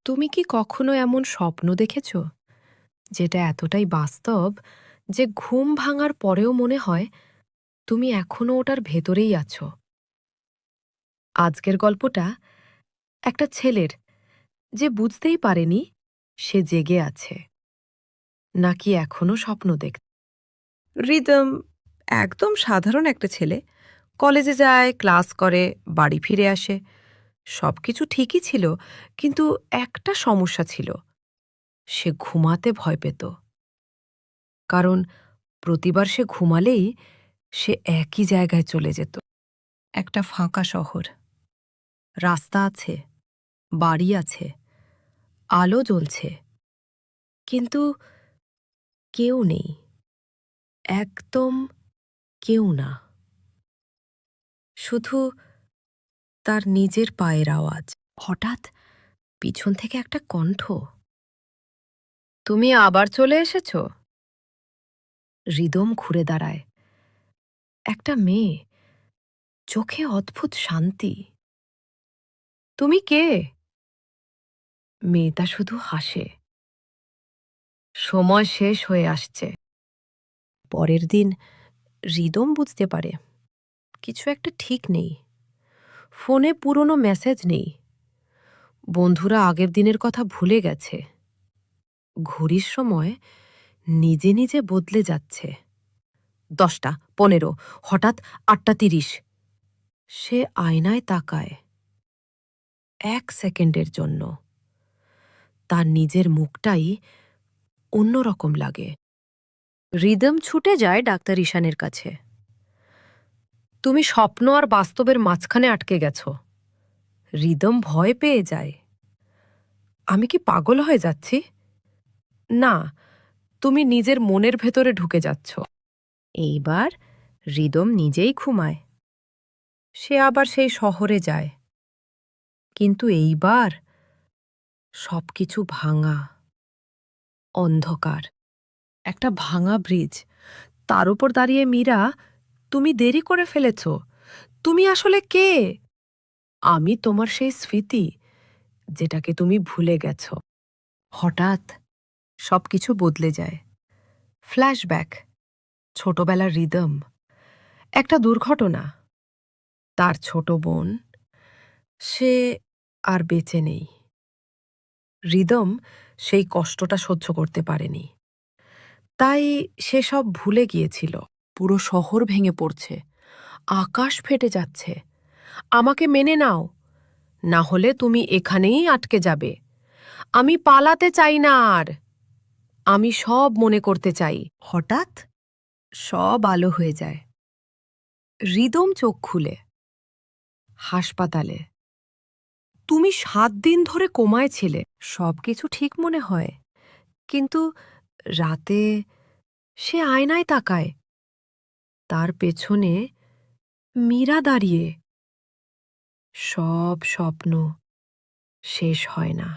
তুমি কি কখনো এমন স্বপ্ন দেখেছ যেটা এতটাই বাস্তব যে ঘুম ভাঙার পরেও মনে হয় তুমি এখনো ওটার ভেতরেই আছো? আজকের গল্পটা একটা ছেলের, যে বুঝতেই পারেনি সে জেগে আছে নাকি এখনো স্বপ্ন দেখ। রিদম একদম সাধারণ একটা ছেলে। কলেজে যায়, ক্লাস করে, বাড়ি ফিরে আসে। সবকিছু ঠিকই ছিল, কিন্তু একটা সমস্যা ছিল। সে ঘুমাতে ভয় পেত, কারণ প্রতিবার সে ঘুমালেই সে একই জায়গায় চলে যেত। একটা ফাঁকা শহর, রাস্তা আছে, বাড়ি আছে, আলো জ্বলছে, কিন্তু কেউ নেই, একদম কেউ না। শুধু তার নিজের পায়ের আওয়াজ। হঠাৎ পিছন থেকে একটা কণ্ঠ, তুমি আবার চলে এসেছ। হৃদম ঘুরে দাঁড়ায়। একটা মেয়ে, চোখে অদ্ভুত শান্তি। তুমি কে? মেয়েটা শুধু হাসে। সময় শেষ হয়ে আসছে। পরের দিন হৃদম বুঝতে পারে কিছু একটা ঠিক নেই। ফোনে পুরনো মেসেজ নেই, বন্ধুরা আগের দিনের কথা ভুলে গেছে। ঘড়ির সময় নিজে নিজে বদলে যাচ্ছে। 10টা 15, হঠাৎ 8টা 30। সে আয়নায় তাকায়। 1 সেকেন্ডের জন্য তার নিজের মুখটাই অন্যরকম লাগে। রিদম ছুটে যায় ডাক্তার ঈশানের কাছে। তুমি স্বপ্ন আর বাস্তবের মাঝখানে আটকে গেছ। রিদম ভয় পেয়ে যায়। আমি কি পাগল হয়ে যাচ্ছি? না, তুমি নিজের মনের ভেতরে ঢুকে যাচ্ছ। এইবার রিদম নিজেই ঘুমায়। সে আবার সেই শহরে যায়, কিন্তু এইবার সবকিছু ভাঙা, অন্ধকার। একটা ভাঙা ব্রিজ, তার উপর দাঁড়িয়ে মীরা। তুমি দেরি করে ফেলেছ। তুমি আসলে কে? আমি তোমার সেই স্মৃতি, যেটাকে তুমি ভুলে গেছ। হঠাৎ সবকিছু বদলে যায়। ফ্ল্যাশব্যাক, ছোটবেলার রিদম, একটা দুর্ঘটনা, তার ছোট বোন, সে আর বেঁচে নেই। রিদম সেই কষ্টটা সহ্য করতে পারেনি, তাই সে সব ভুলে গিয়েছিল। পুরো শহর ভেঙে পড়ছে, আকাশ ফেটে যাচ্ছে। আমাকে মেনে নাও, না হলে তুমি এখানেই আটকে যাবে। আমি পালাতে চাই না আর, আমি সব মনে করতে চাই। হঠাৎ সব আলো হয়ে যায়। হৃদম চোখ খুলে। হাসপাতালে। তুমি 7 দিন ধরে কোমায় ছিলে। সবকিছু ঠিক মনে হয়, কিন্তু রাতে সে আয়নায় তাকায়। তার পেছনে মীরা দাঁড়িয়ে। সব স্বপ্ন শেষ হয় না।